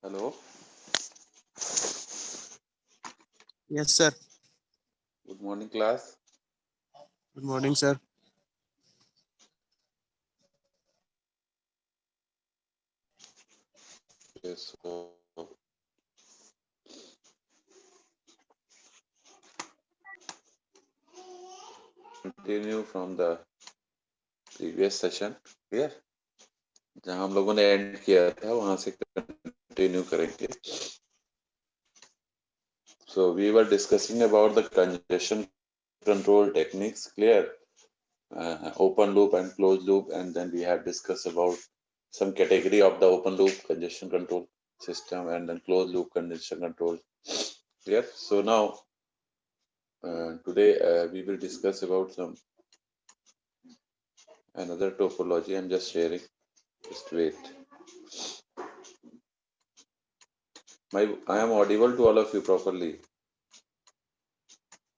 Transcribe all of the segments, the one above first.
Hello. Yes, sir. Good morning, class. Good morning, sir. Okay, so continue from the previous session. Clear? जहाँ हम लोगों ने and किया था वहां से कंटिन्यू करेंगे. So we were discussing about the congestion control techniques. Clear? Open loop and closed loop, and then we have discussed about some category of the open loop congestion control system and then closed loop congestion control. Clear? So now today we will discuss about some another topology. I'm just sharing. Just wait. I am audible to all of you properly.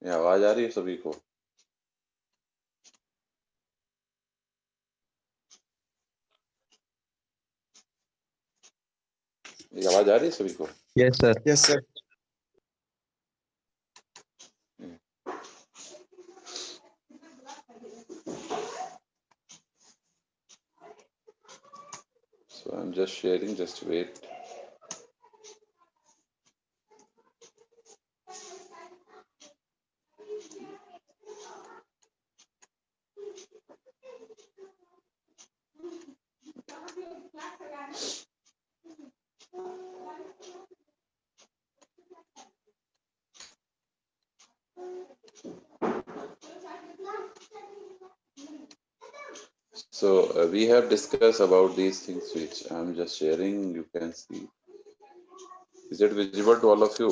ये आवाज आ रही है सभी को? ये आवाज आ रही है सभी को? Yes, sir. Yes, sir. So I'm just sharing. Just wait. So we have discussed about these things which I'm just sharing. You can see. Is it visible to all of you?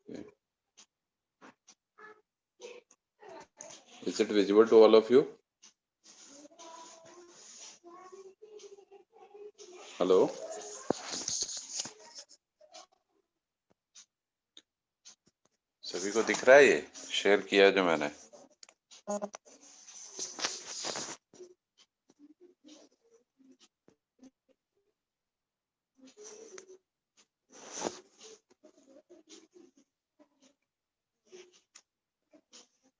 Okay. Is it visible to all of you? Hello? सभी को दिख रहा है ये share किया जो मैंने?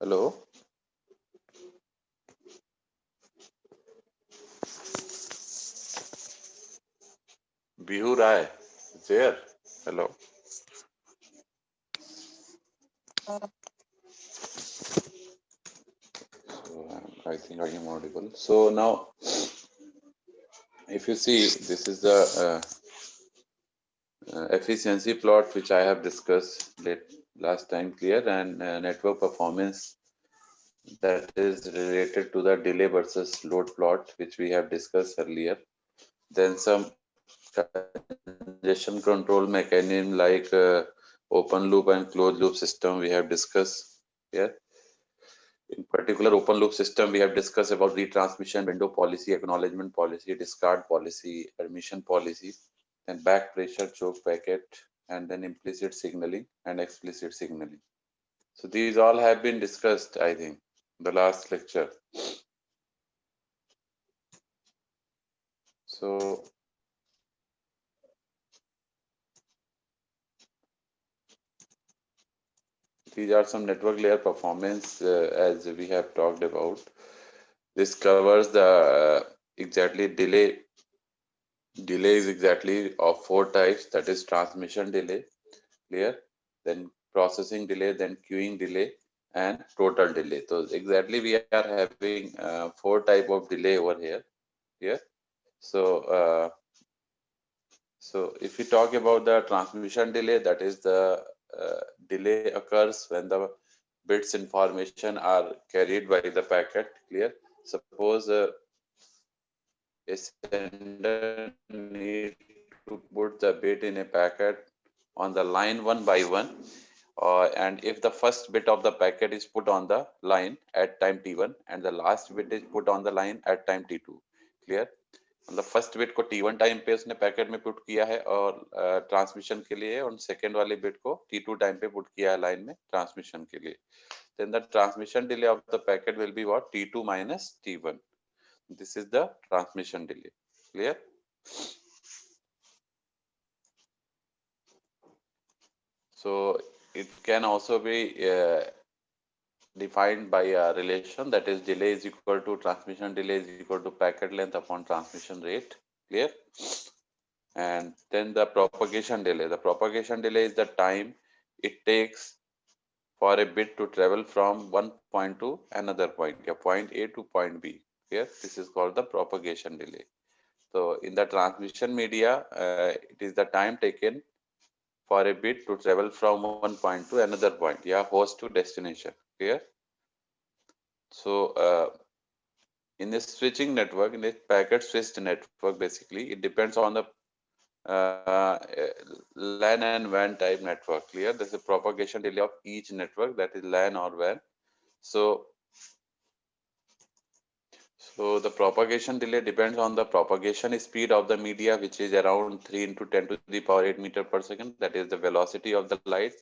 Hello? Bihu Rai is there? Hello? So I think I am audible. So now, if you see, this is the efficiency plot which I have discussed last time. Clear? And network performance that is related to the delay versus load plot which we have discussed earlier. Then some congestion control mechanism like open loop and closed loop system we have discussed here. In particular, open loop system, we have discussed about retransmission window policy, acknowledgement policy, discard policy, admission policy, then back pressure choke packet, and then implicit signaling and explicit signaling. So these all have been discussed, I think, the last lecture. So these are some network layer performance as we have talked about. This covers the exactly delay. Delay is exactly of 4 types, that is transmission delay, clear, then processing delay, then queuing delay, and total delay. So exactly we are having 4 type of delay over here. Yeah. So so if we talk about the transmission delay, that is the delay occurs when the bits information are carried by the packet. Clear. Suppose a sender need to put the bit in a packet on the line one by one, and if the first bit of the packet is put on the line at time t1 and the last bit is put on the line at time t2, clear, मतलब first bit को T1 time पे उसने packet में put किया है और transmission के लिए, और सेकेंड वाले बिट को T2 टाइम पे पुट किया है लाइन में ट्रांसमिशन के लिए. Then the transmission delay of the packet will be what? T2 minus T1. This is the transmission delay. Clear? So it can also be defined by a relation, that is delay is equal to transmission delay is equal to packet length upon transmission rate. Clear? And then the propagation delay. The propagation delay is the time it takes for a bit to travel from one point to another point, point A to point B. Here, this is called the propagation delay. So in the transmission media, it is the time taken for a bit to travel from one point to another point, host to destination. Clear? So in this switching network, in this packet switched network, basically it depends on the LAN and WAN type network. Clear? There's a propagation delay of each network, that is LAN or WAN. So the propagation delay depends on the propagation speed of the media, which is around 3 into 10 to the power 8 meter per second. That is the velocity of the light.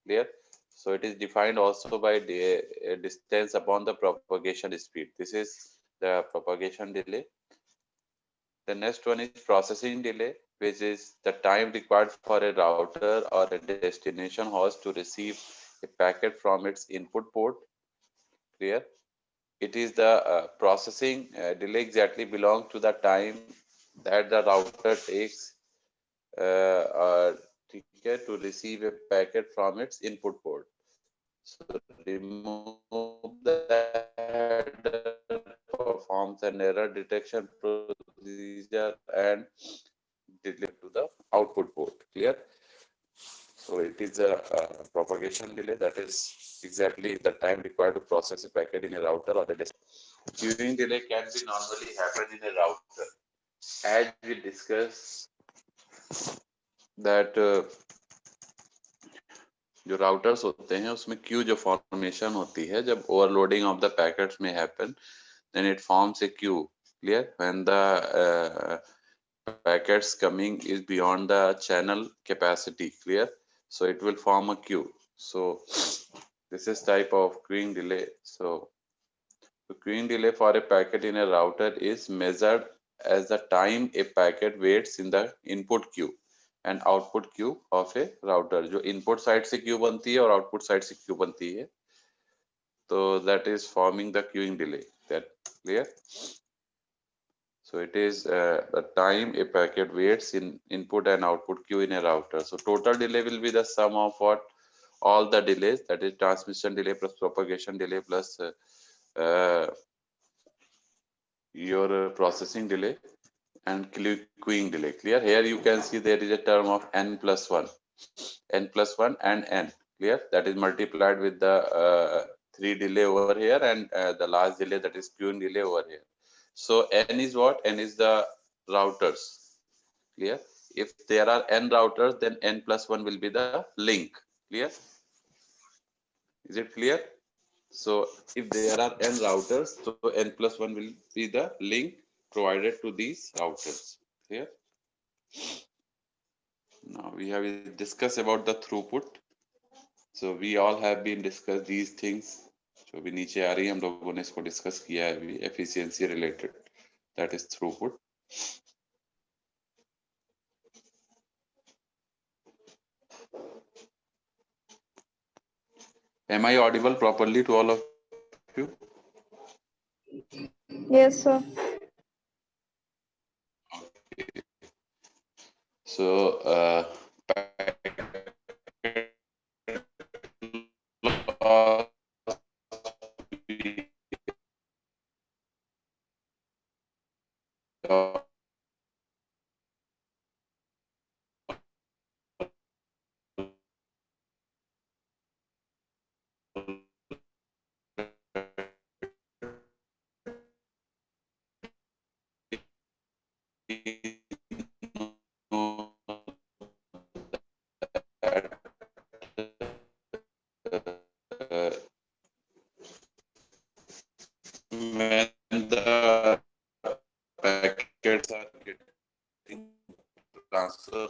Clear? So it is defined also by the distance upon the propagation speed. This is the propagation delay. The next one is processing delay, which is the time required for a router or a destination host to receive a packet from its input port. Clear? It is the processing delay exactly belongs to the time that the router takes to receive a packet from its input port. So remove the header, performs an error detection procedure and delay to the output port. Clear? So it is a propagation delay, that is exactly the time required to process a packet in a router or a destination. Queuing delay can be normally happen in a router. As we discussed that जो routers होते हैं उसमें queue जो formation होती है जब overloading of the packets may happen, then it forms a queue. Clear? When the packets coming is beyond the channel capacity. Clear? So it will form a queue. So this is type of queuing delay. So the queuing delay for a packet in a router is measured as the time a packet waits in the input queue and output queue of a router. जो input side से queue बनती है और output side से queue बनती है, तो that is forming the queuing delay. That clear? So it is the time a packet waits in input and output queue in a router. So total delay will be the sum of what? All the delays, that is transmission delay plus propagation delay plus your processing delay and queuing delay. Clear? Here you can see there is a term of n plus 1 and n. Clear? That is multiplied with the 3 delay over here and the last delay, that is queuing delay over here. So n is what? N is the routers. Clear? If there are n routers, then n plus 1 will be the link. Clear? Is it clear? So if there are n routers, so n plus 1 will be the link provided to these routers. Clear? Now we have discussed about the throughput. So we all have been discussed these things. जो भी नीचे आ रही है हम लोगों ने इसको discuss किया है अभी, efficiency related, that is throughput. Am I audible properly to all of you? Yes, sir. Okay. So when the packets are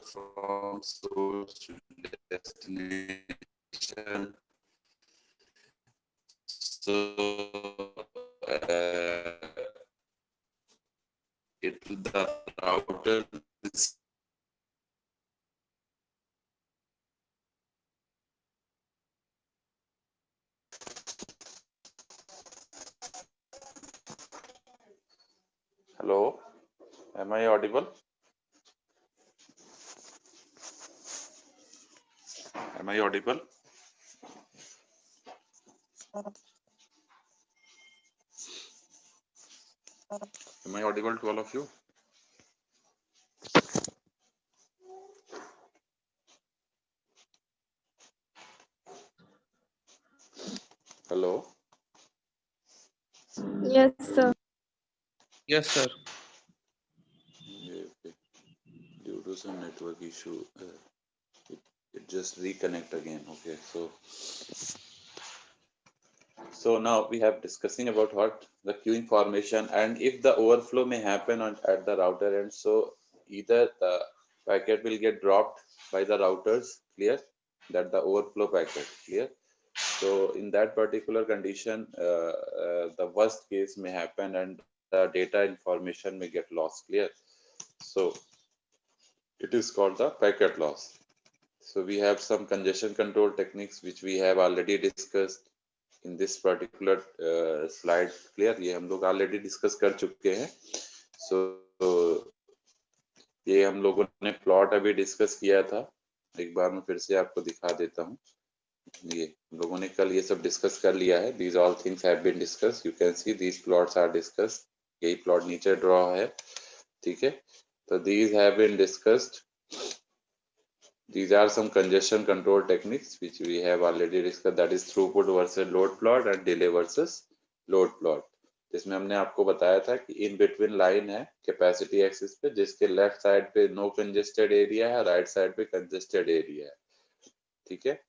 from source to destination. So the router is Hello, am I audible? Am I audible? Am I audible to all of you? Hello. Yes, sir. Yes, sir. Okay. Due to some network issue, it just reconnect again. Okay, so now we have discussing about what the queuing formation and if the overflow may happen at the router end. So either the packet will get dropped by the routers, clear, that the overflow packet, clear. So in that particular condition, the worst case may happen and the data information may get lost, clear. So it is called the packet loss. So we have some congestion control techniques which we have already discussed in this particular slide, clear. ये हम लोग already discuss कर चुके हैं. So ये हम लोगों ने plot अभी discuss किया था. एक बार मैं फिर से आपको दिखा देता हूँ. ये हम लोगों ने कल ये सब डिस्कस कर लिया है. These all things have been discussed. You can see these plots are discussed. यही plot नीचे draw है, ठीक है. तो these have been discussed. These are some congestion control techniques which we have already discussed. That is throughput versus load plot and delay versus load plot. जिसमें हमने आपको बताया था कि इन बिटवीन लाइन है कैपेसिटी एक्सिस पे, जिसके left side पे नो कंजेस्टेड एरिया है, राइट साइड पे कंजेस्टेड एरिया है, ठीक है.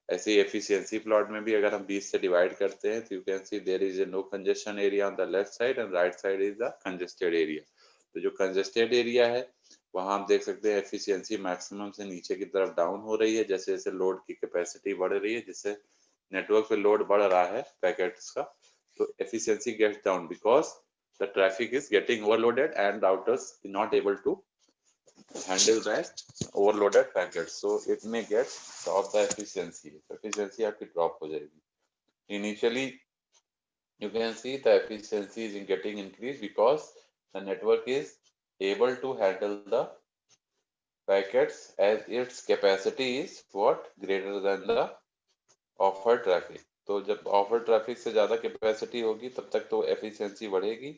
ऐसे ही एफिशिएंसी प्लॉट में भी अगर हम 20 से डिवाइड करते हैं तो you can see there is a no congestion area on the left side and right side is the congested area. तो जो कंजेस्टेड एरिया है वहां हम देख सकते हैं एफिशिएंसी मैक्सिमम से नीचे की तरफ डाउन हो रही है जैसे जैसे लोड की कैपेसिटी बढ़ रही है, जिससे नेटवर्क पे लोड बढ़ रहा है पैकेट्स का. तो efficiency gets down because the traffic is getting overloaded and routers not able to handle that overloaded packets, so it may get drop the efficiency. Efficiency आपकी drop हो जाएगी. Initially you can see the efficiency is getting increased because the network is able to handle the packets as its capacity is what greater than the offer traffic. तो जब offer traffic से ज्यादा capacity होगी तब तक तो efficiency बढ़ेगी,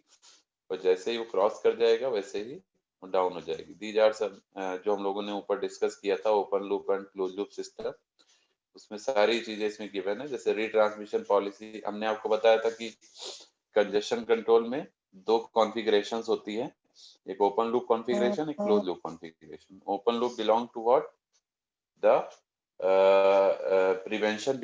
और जैसे ही वो क्रॉस कर जाएगा वैसे ही डाउन हो जाएगी. दीज आर सब जो हम लोगों ने ऊपर डिस्कस किया था, open loop and close loop system, उसमें सारी चीजें इसमें गिवन है. जैसे रीट्रांसमिशन पॉलिसी हमने आपको बताया था कि कंजेशन कंट्रोल में दो कॉन्फ़िगरेशंस होती है, एक ओपन लूप कॉन्फ़िगरेशन, एक close loop configuration. Open loop belong to what, the prevention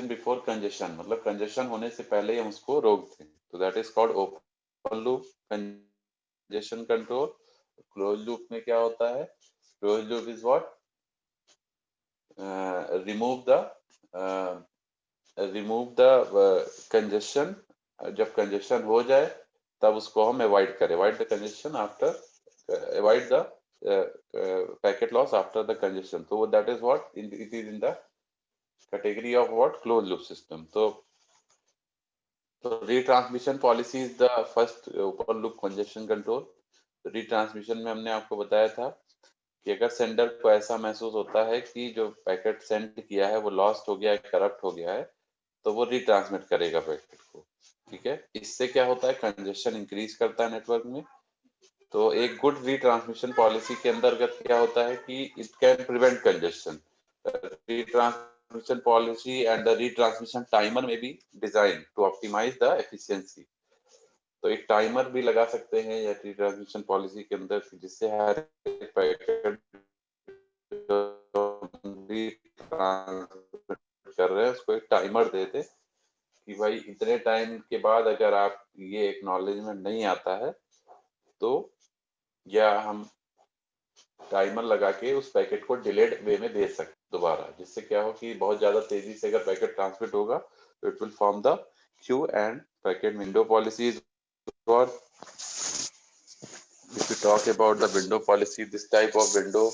before congestion, मतलब कंजेशन होने से पहले ही हम उसको रोक दें. तो that is called open loop congestion control. Close loop में क्या होता है, close loop is what, remove the congestion. जब कंजेशन हो जाए तब उसको हम अवॉइड करें, avoid the congestion after, avoid the packet loss after the congestion. तो that is what, it is in the category of what, closed loop system. So retransmission policy is the first open loop congestion control. तो retransmission में हमने आपको बताया था कि अगर sender को ऐसा महसूस होता है कि जो पैकेट सेंड किया है वो लॉस्ट हो गया है, करप्ट हो गया है, तो वो रिट्रांसमिट करेगा पैकेट को, ठीक है. इससे क्या होता है, कंजेशन इंक्रीज करता है नेटवर्क में. तो एक गुड रिट्रांसमिशन पॉलिसी के अंतर्गत क्या होता है कि it can prevent congestion. Retransmission policy and the retransmission timer may be designed to optimize the efficiency. तो एक टाइमर भी लगा सकते हैं या रिट्रांसमिशन पॉलिसी के अंदर, जिससे हर पैकेट कर रहे हैं उसको एक टाइमर दे दे कि भाई इतने टाइम के बाद अगर आप ये एक्नॉलेजमेंट नहीं आता है तो या हम टाइमर लगा के उस पैकेट को डिलेड वे में भेज सकते दोबारा, जिससे क्या हो कि बहुत ज्यादा तेजी से अगर पैकेट ट्रांसमिट होगा तो it will form the Q end packet window policy is what. If we talk about the window policy, this type of window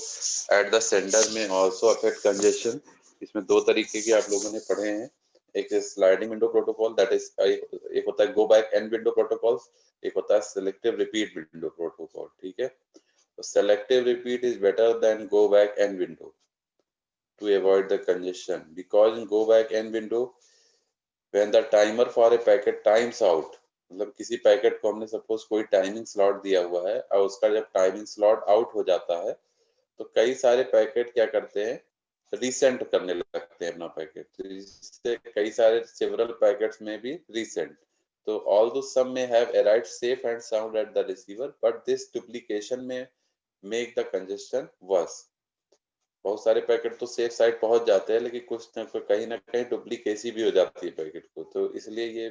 at the sender may also affect congestion. इसमें दो तरीके के आप लोगों ने पढ़े हैं, एक sliding window protocol, that is एक होता है गो बैक एंड विंडो प्रोटोकॉल, एक होता है सेलेक्टिव रिपीट विंडो प्रोटोकॉल, ठीक है। तो selective repeat is better than go back N window to avoid the congestion, because in go back and window when the timer for a packet times out, मतलब किसी packet को हमने suppose कोई timing slot दिया हुआ है और उसका जब टाइमिंग स्लॉट आउट हो जाता है तो कई सारे पैकेट क्या करते हैं, रीसेंड करने लगते हैं अपना पैकेट, तो इससे कई सारे सेवरल पैकेट्स में भी रीसेंड, तो although some may have arrived safe and sound at the receiver but this duplication may make the congestion worse. बहुत सारे पैकेट तो सेफ साइड पहुंच जाते हैं लेकिन कुछ कहीं ना कहीं डुप्लीकेसी भी हो जाती है पैकेट को, तो इसलिए ये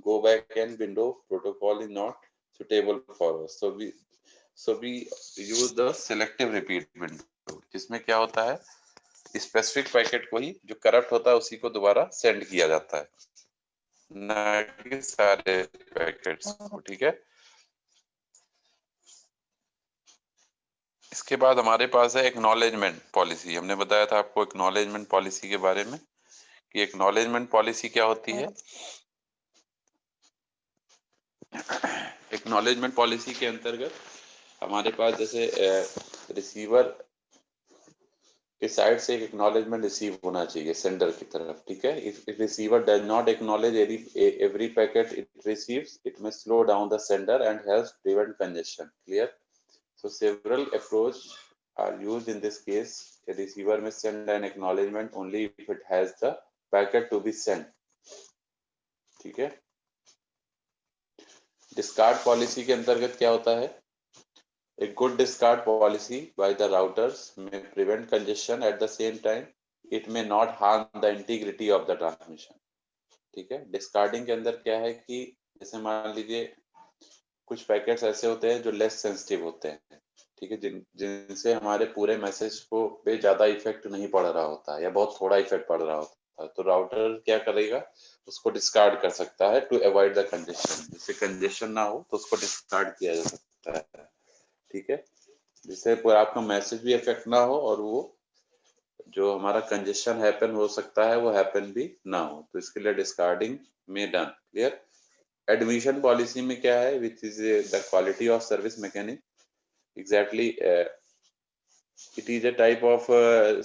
go back N window protocol is not suitable for us, so we use the selective repeat window, जिसमें क्या होता है स्पेसिफिक पैकेट को ही जो करप्ट होता है उसी को दोबारा सेंड किया जाता है, ना कि सारे पैकेट्स को, ठीक है। इसके बाद हमारे पास है एक्नॉलेजमेंट पॉलिसी। हमने बताया था आपको एक्नॉलेजमेंट पॉलिसी के बारे में कि एक्नॉलेजमेंट पॉलिसी क्या होती है। एक्नॉलेजमेंट पॉलिसी के अंतर्गत हमारे पास जैसे रिसीवर के साइड से एक एक्नॉलेजमेंट रिसीव होना चाहिए सेंडर की तरफ, ठीक है। If receiver does not acknowledge every packet it receives it may slow down the sender and helps prevent congestion, clear. So several approach are used in this case. A receiver may send an acknowledgement only if it has the packet to be sent. ठीक है। Discard policy के अंतर्गत क्या होता है, A good discard policy by the routers may prevent congestion at the same time it may not harm the integrity of the transmission, ठीक है। Discarding के अंदर क्या है कि जैसे मान लीजिए कुछ पैकेट्स ऐसे होते हैं जो लेस सेंसिटिव होते हैं, ठीक है, जिनसे हमारे पूरे मैसेज को पे ज्यादा इफेक्ट नहीं पड़ रहा होता है या बहुत थोड़ा इफेक्ट पड़ रहा होता है, तो राउटर क्या करेगा, उसको डिस्कार्ड कर सकता है टू अवॉइड द कंजेशन, जिससे कंजेशन ना हो तो उसको डिस्कार्ड किया जा सकता है, ठीक है, जिससे पूरा आपका मैसेज भी इफेक्ट ना हो और वो जो हमारा कंजेशन हैपन हो सकता है वो हैपन भी ना हो, तो इसके लिए डिस्कार्डिंग में डन, क्लियर। एडमिशन पॉलिसी में क्या है, which is the quality of service mechanic, exactly it is a type of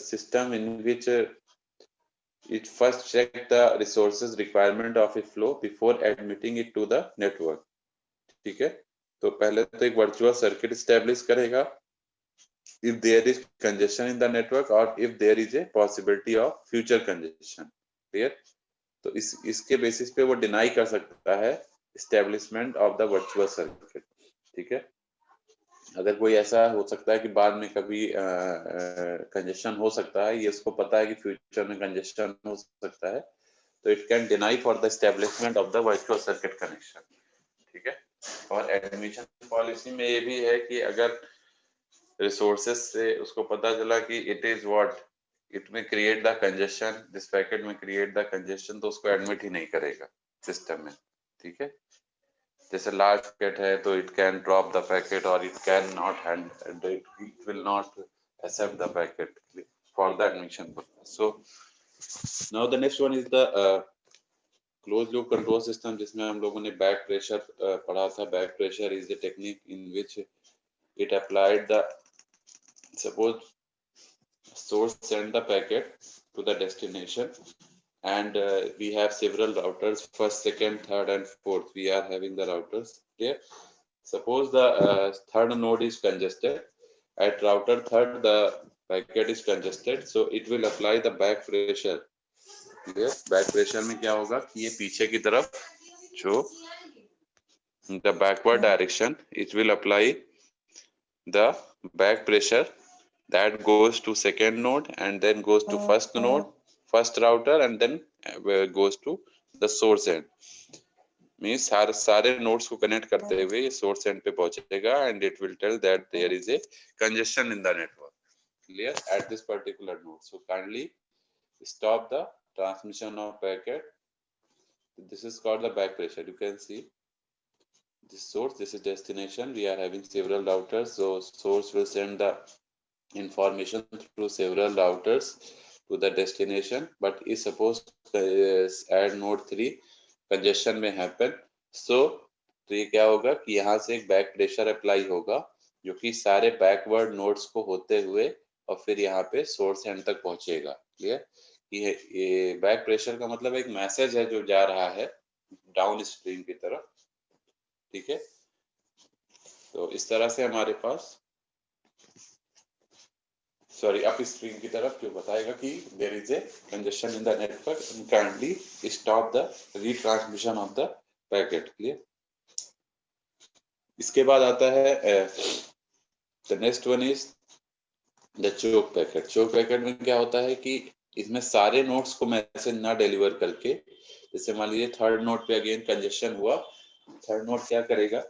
system in which it first check the resources requirement of a flow before admitting it to the network, ठीक है। तो पहले तो एक virtual circuit establish करेगा if there is congestion in the network or if there is a possibility of future congestion, clear। तो इसके basis पे वो डिनाई कर सकता है establishment of the virtual circuit, ठीक है। अगर कोई ऐसा हो सकता है कि बाद में कभी कंजेशन हो सकता है, ये उसको पता है कि फ्यूचर में कंजेशन हो सकता है, तो it can deny for the establishment of the virtual circuit connection, ठीक है। और एडमिशन पॉलिसी में ये भी है कि अगर रिसोर्सेस से उसको पता चला कि इट इज व्हाट इट में create the congestion, this packet में क्रिएट द कंजेशन, तो उसको एडमिट ही नहीं करेगा सिस्टम में, ठीक है। जैसे लार्ज पैकेट है तो it can drop the packet और it can not handle, it will not accept the packet for the admission purpose. So now the next one is the close loop control system, जिसमें हम लोगों ने back pressure पढ़ा था। Back pressure is the technique in which it applied the suppose source send the packet to the destination and we have several routers, first, second, third and fourth, we are having the routers here. Suppose the third node is congested at router third, the packet is congested, so it will apply the back pressure, clear। back pressure में क्या होगा कि ये पीछे की तरफ जो the backward direction, it will apply the back pressure that goes to second node and then goes to first node, first router, and then goes to the source end. Means सारे नोड्स को connect करते हुए ये source end पे पहुंचेगा and it will tell that there is a congestion in the network clear at this particular node so kindly stop the transmission of packet. This is called the back pressure. You can see this source, this is destination. We are having several routers, so source will send the information through several routers to the destination, but is supposed at node 3 congestion may happen. So तो ये क्या होगा कि यहाँ से एक back pressure apply होगा जो कि सारे बैकवर्ड नोड्स को होते हुए और फिर यहाँ पे सोर्स एंड तक पहुंचेगा क्लियर ये बैक प्रेशर का मतलब एक मैसेज है जो जा रहा है डाउन स्ट्रीम की तरफ ठीक है तो इस तरह से हमारे पास सॉरी अप स्ट्रीम की तरफ जो बताएगा कि there is a congestion in the network and kindly stop the retransmission of the packet clear इसके बाद आता है the next one is the choke packet choke packet में क्या होता है कि इसमें सारे नोड्स को मैसेज ना डिलीवर करके जैसे मान लीजिए थर्ड नोड पे अगेन कंजेशन हुआ थर्ड नोड क्या करेगा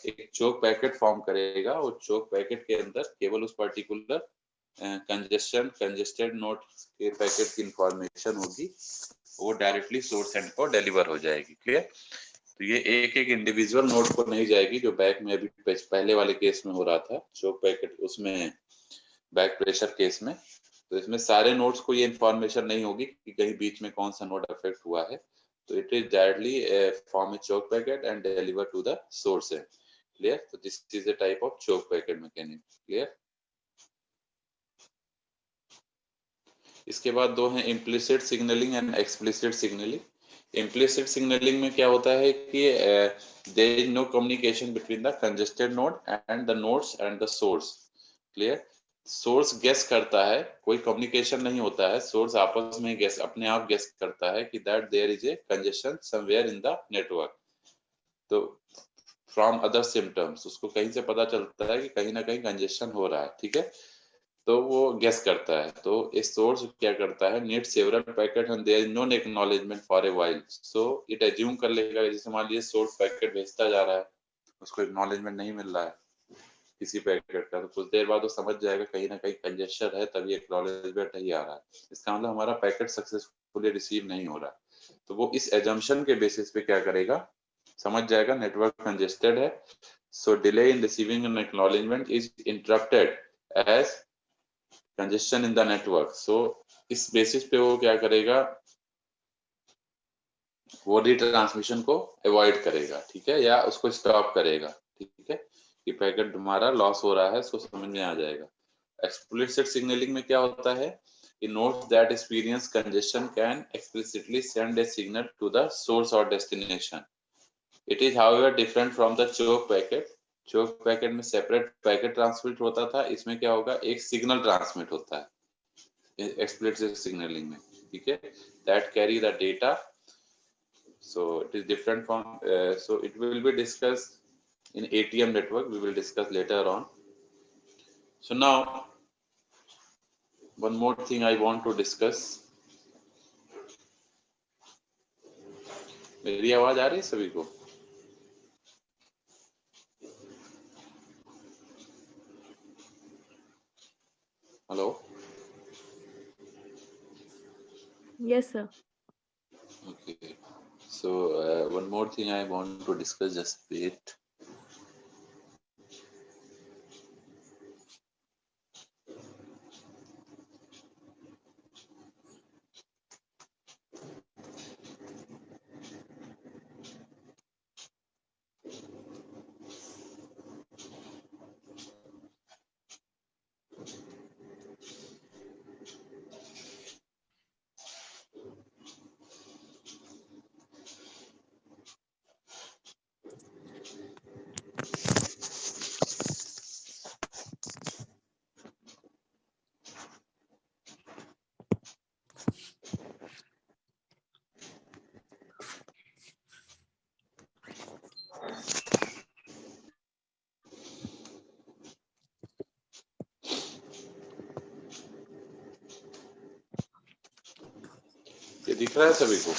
एक चोक पैकेट फॉर्म करेगा और चोक पैकेट के अंदर केवल उस पर्टिकुलर कंजेस्टेड नोड के पैकेट की इंफॉर्मेशन होगी वो डायरेक्टली सोर्स एंड को डिलीवर हो जाएगी क्लियर तो ये एक एक इंडिविजुअल नोड को नहीं जाएगी जो बैक में अभी पहले वाले केस में हो रहा था चोक पैकेट उसमें बैक प्रेशर केस में तो इसमें सारे नोड्स को ये इंफॉर्मेशन नहीं होगी कि कहीं बीच में कौन सा नोड अफेक्ट हुआ है तो it is directly form a choke packet and deliver to the source and clear तो this is the type of choke packet mechanism clear इसके बाद दो हैं implicit signalling and explicit signalling implicit signalling में क्या होता है कि there is no communication between the congested node and the nodes and the source clear source guess करता है कोई कम्युनिकेशन नहीं होता है सोर्स आपस में गेस अपने आप गेस करता है कि that there is a congestion somewhere in the network तो फ्रॉम अदर सिम्टम्स उसको कहीं से पता चलता है कि कहीं ना कहीं कंजेशन हो रहा है ठीक है तो वो गेस करता है तो इस सोर्स क्या करता है need several packet and there is no acknowledgement for a while so it assume कर लेगा जैसे मान लीजिए सोर्स पैकेट भेजता जा रहा है उसको एक्नॉलेजमेंट नहीं मिल रहा है किसी पैकेट का तो कुछ देर बाद वो समझ जाएगा कहीं ना कहीं कंजेशन है तभी एक्नॉलेजमेंट नहीं आ रहा है इसका मतलब हमारा पैकेट सक्सेसफुली रिसीव नहीं हो रहा तो वो इस एजम्पशन के बेसिस पे क्या करेगा समझ जाएगा नेटवर्क कंजेस्टेड है so delay in receiving an acknowledgement is interrupted as congestion in the network so इस बेसिस पे वो क्या करेगा वो रीट्रांसमिशन को अवॉइड करेगा ठीक है या उसको स्टॉप करेगा ठीक है कि पैकेट हमारा लॉस हो रहा है उसको समझ में आ जाएगा एक्सप्लिसिट सिग्नलिंग में क्या होता है कि nodes that experience congestion can explicitly send a signal to the source और destination it is however different from the choke packet में सेपरेट पैकेट ट्रांसमिट होता था इसमें क्या होगा एक सिग्नल ट्रांसमिट होता है एक्सप्लिसिट सिग्नलिंग में ठीक है that carry the data so it is different from so it will be discussed in ATM network we will discuss later on so now one more thing I want to discuss मेरी आवाज आ रही है सभी को hello Yes, sir. okay so one more thing I want to discuss just wait ये दिख रहा है सभी को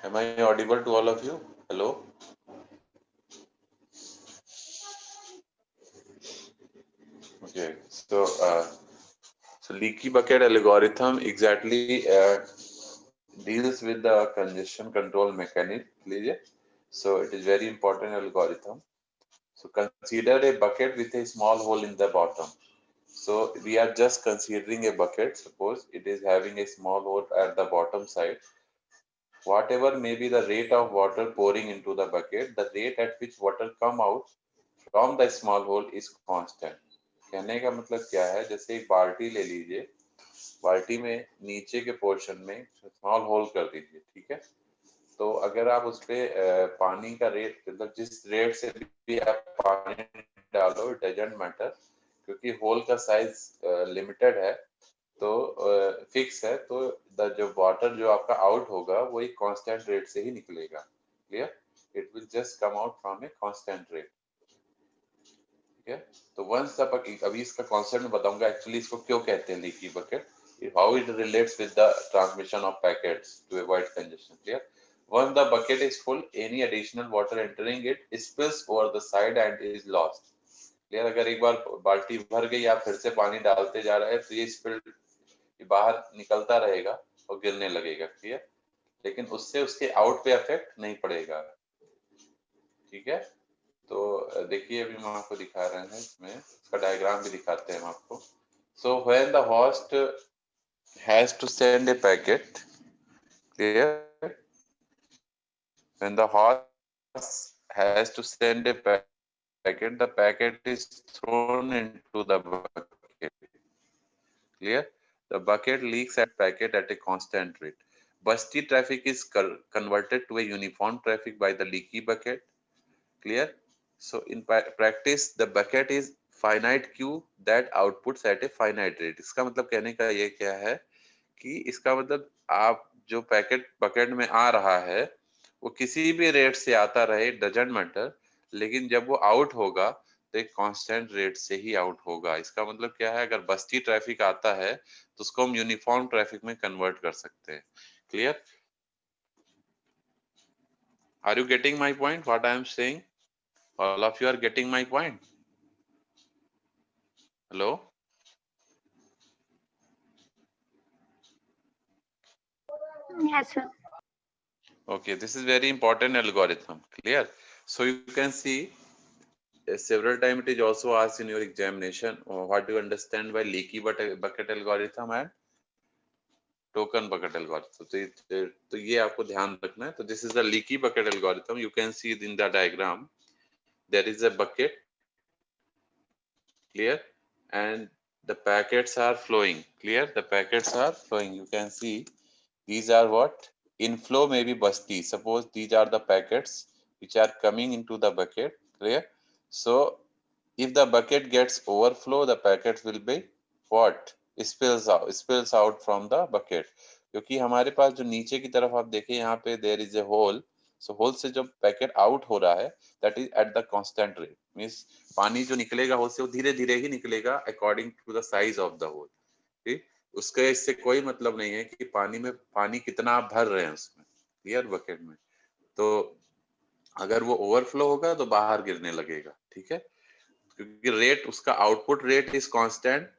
Am I audible to all of you? Hello? Okay, so leaky bucket algorithm exactly deals with the congestion control mechanism. लीजिए. So it is very important algorithm. So consider a bucket with a small hole in the bottom. So we are just considering a bucket. Suppose it is having a small hole at the bottom side. Whatever may be the rate of water pouring into the bucket, the rate at which water come out from the small hole is constant. कहने का मतलब क्या है, जैसे एक बाल्टी ले लीजिए, बाल्टी में नीचे के पोर्शन में स्मॉल होल कर दीजिए, ठीक है. तो अगर आप उस पे पानी का रेट, मतलब जिस रेट से भी आप पानी डालो, इट डजंट मैटर, क्योंकि होल का साइज लिमिटेड है, तो फिक्स है, तो जो वाटर जो आपका आउट होगा वो एक कांस्टेंट रेट से ही निकलेगा. Clear? It will just come out from A constant rate. ठीक है. तो वंस अभी इसका कॉन्सेप्ट बताऊंगा एक्चुअली इसको क्यों कहते हैं leaky bucket, how it relates with the transmission of packets to avoid congestion. Clear? Once the bucket is full, any additional water entering it spills over the side and is lost. Clear? अगर एक बार बाल्टी भर गई, आप फिर से पानी डालते जा रहे हैं, तो ये स्पिल बाहर निकलता रहेगा और गिरने लगेगा. क्लियर? लेकिन उससे उसके आउट पे इफेक्ट नहीं पड़ेगा. ठीक है. तो देखिए अभी हम आपको दिखा रहे हैं, इसमें इसका डायग्राम भी दिखाते हैं हम आपको. So when the host has to send a packet, clear, when the host has to send a packet, the packet is thrown into the bucket. Clear? The bucket leaks at packet at a constant rate. Busty traffic is converted to a uniform traffic by the leaky bucket. Clear? So in practice, the bucket is finite queue that outputs at a finite rate. इसका मतलब कहने का ये क्या है कि इसका मतलब आप जो पैकेट बकेट में आ रहा है वो किसी भी रेट से आता रहे, डजंट मैटर, लेकिन जब वो आउट होगा तो एक कांस्टेंट रेट से ही आउट होगा. इसका मतलब क्या है, अगर बस्ती ट्रैफिक आता है तो उसको हम यूनिफॉर्म ट्रैफिक में कन्वर्ट कर सकते हैं. Clear? Are you getting my point, what I am saying? All of you are getting my point? Hello? Yes, sir. Okay, this is very important algorithm. Clear? So you can see several times it is also asked in your examination, what do you understand by leaky bucket algorithm and token bucket algorithm. तो ये आपको ध्यान रखना है. तो this is the leaky bucket algorithm. You can see in the diagram there is a bucket, clear, and the packets are flowing. Clear? The packets are flowing. You can see these are what? Inflow may be busty. Suppose these are the packets which are coming into the bucket. Clear? So if the bucket gets overflow, the packets will be what? Spills out from the bucket. क्योंकि हमारे पास जो नीचे की तरफ आप देखें, यहाँ पे there is a hole. So hole से जो पैकेट आउट हो रहा है, that is at the constant rate. Means पानी जो निकलेगा होल से वो धीरे धीरे ही निकलेगा according to the size of the hole. ठीक? उसका इससे कोई मतलब नहीं है कि पानी में पानी कितना आप भर रहे हैं उसमें, क्लियर, बकेट में. तो अगर वो ओवरफ्लो होगा तो बाहर गिरने लगेगा. ठीक है? क्योंकि रेट उसका output rate is constant.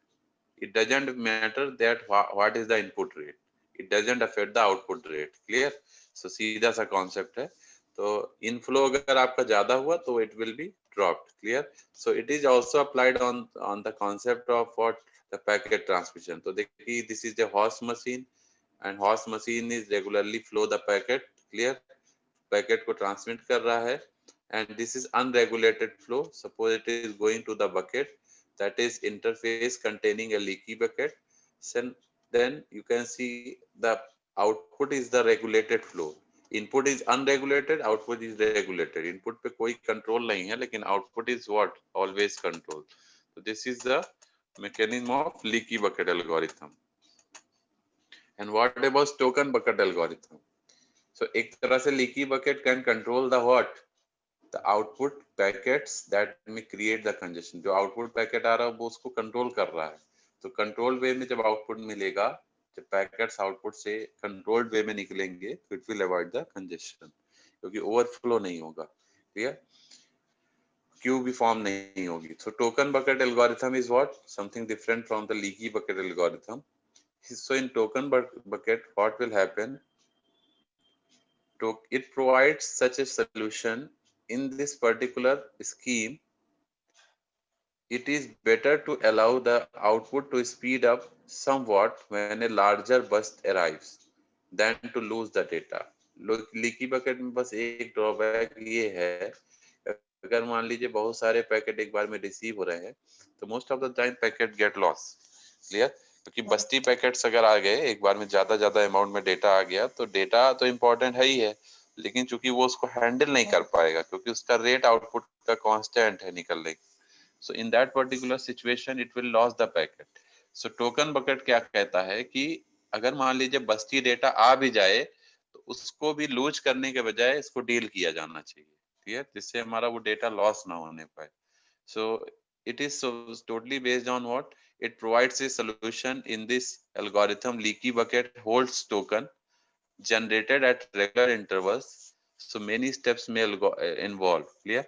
It doesn't matter that what is the input rate, it doesn't affect the output rate. Clear? So सीधा सा कॉन्सेप्ट है. तो इनफ्लो अगर आपका ज्यादा हुआ तो it will be dropped. Clear? So it is also applied on the concept of what the packet transmission. तो देखिए this is the horse machine and horse machine is regularly flow the packet. Clear? Packet को transmit कर रहा है. And this is unregulated flow. Suppose it is going to the bucket, that is interface containing a leaky bucket. Then you can see the output is the regulated flow. Input is unregulated, output is regulated. Input पे कोई control नहीं है, लेकिन output is what? Always control. So this is the mechanism of leaky bucket algorithm. And what about token bucket algorithm? So एक तरह से leaky bucket can control the what? The output packets that may create the congestion. जो output packet आ रहा है वो उसको control कर रहा है. तो कंट्रोल वे में जब आउटपुट मिलेगा जब पैकेट्स आउटपुट से कंट्रोल्ड वे में निकलेंगे तो it will avoid the congestion, क्योंकि ओवरफ्लो नहीं होगा। क्लियर? क्यू भी फॉर्म नहीं होगी। So token bucket algorithm is what? Something different from the leaky bucket algorithm. So in token bucket, what will happen? It provides such a solution in this particular scheme. It is better to allow the output to speed up somewhat when a larger burst arrives than to lose the data. Leaky bucket में बस एक drawback ये है, अगर मान लीजिए बहुत सारे पैकेट एक बार में रिसीव हो रहे हैं तो most of the time packet get loss. Clear? क्योंकि बस्ती पैकेट्स अगर आ गए एक बार में ज्यादा अमाउंट में डेटा आ गया तो डेटा तो इम्पोर्टेंट है ही है, लेकिन चूंकि वो उसको हैंडल नहीं कर पाएगा क्योंकि उसका रेट आउटपुट का कांस्टेंट है निकलने की। So in that particular situation it will loss the packet. So token bucket क्या कहता है कि अगर मान लीजिए बस्ती डेटा आ भी जाए तो उसको भी लूज करने के बजाय इसको डील किया जाना चाहिए। ठीक है? जिससे हमारा वो डेटा लॉस ना होने पाए। So it is so totally based on what it provides a solution in this algorithm. Leaky bucket holds token generated at regular intervals, so many steps may involve. Clear?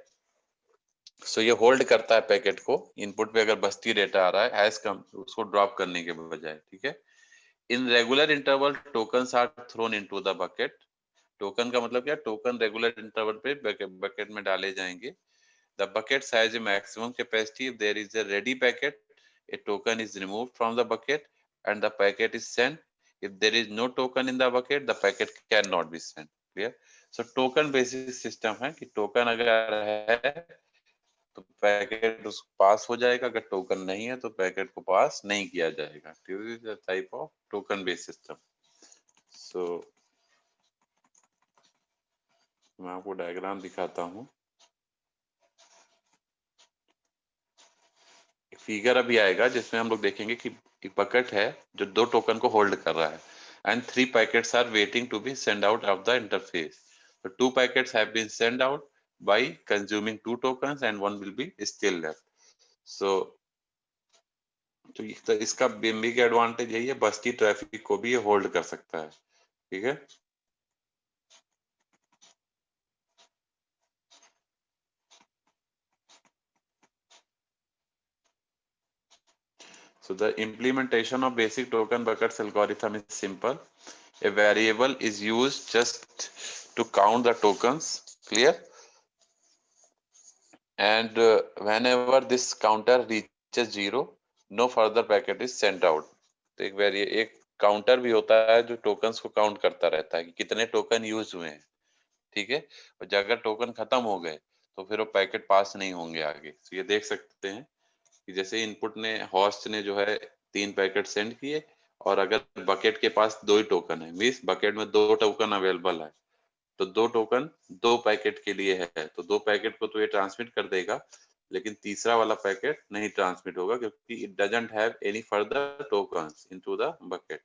So ये hold करता है packet को, input पे अगर बस्ती data आ रहा है as कम उसको drop करने के बजाय। ठीक है? In regular interval tokens are thrown into the bucket. Token का मतलब क्या? टोकन रेगुलर इंटरवल पे बकेट में डाले जाएंगे। The bucket has a maximum capacity. If there is a ready packet, a token is removed from the bucket and the packet is sent. If there is no token in the bucket, the packet cannot be sent. Clear? So token basis system है कि token अगर है तो packet उस पास हो जाएगा, अगर token नहीं है तो पैकेट को पास नहीं किया जाएगा। This is the type of token based system. So मैं आपको डायग्राम दिखाता हूँ। फिगर अभी आएगा जिसमें हम लोग देखेंगे कि एक बकेट है जो दो टोकन को होल्ड कर रहा है and three packets are waiting to be send out of the interface. So two packets have been sent out by consuming two tokens and one will be still left. So तो इसका big advantage यही है, बस्ती traffic को भी ये hold कर सकता है। ठीक है? So the implementation of basic token buckets algorithm is simple. A variable is used just to count the tokens. Clear? And whenever this counter reaches 0, no further packet is sent out. तो एक counter भी होता है जो tokens को count करता रहता है कि कितने टोकन यूज हुए हैं। ठीक है? और अगर टोकन खत्म हो गए तो फिर वो पैकेट पास नहीं होंगे आगे। तो ये देख सकते हैं कि जैसे इनपुट ने होस्ट ने जो है 3 पैकेट सेंड किए और अगर बकेट के पास 2 ही टोकन है, मींस बकेट में 2 टोकन अवेलेबल है, तो 2 टोकन 2 पैकेट के लिए है, तो 2 पैकेट को तो ये ट्रांसमिट कर देगा, लेकिन तीसरा वाला पैकेट नहीं ट्रांसमिट होगा क्योंकि it doesn't have any further tokens into the bucket.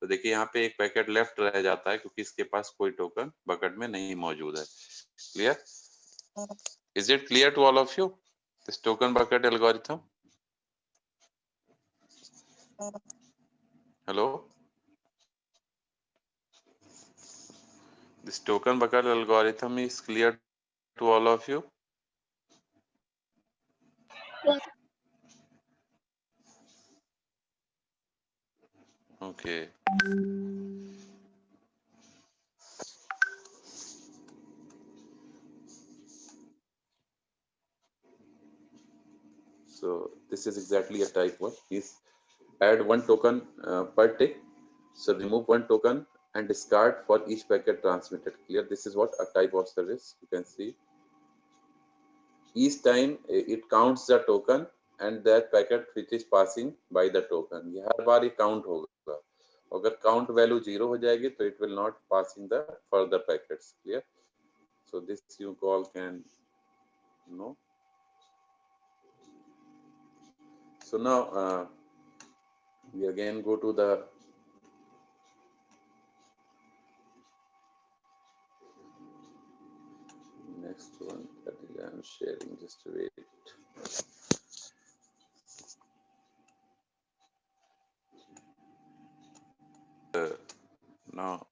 तो देखिए यहाँ पे एक पैकेट लेफ्ट रह जाता है क्योंकि इसके पास कोई टोकन बकेट में नहीं मौजूद है। Clear? Is it clear to all of you this token bucket algorithm? Hello? This token bucket algorithm is clear to all of you? Yes. Okay. So this is exactly a type one. Is add one token per tick. So remove one token and discard for each packet transmitted. Clear? This is what a type of service. You can see. Each time it counts the token and that packet which is passing by the token. ये हर बार ये count होगा. अगर count value 0 हो जाएगी तो it will not passing the further packets. Clear? So this you call can know. So now we again go to the next one that is I am sharing. Just wait. now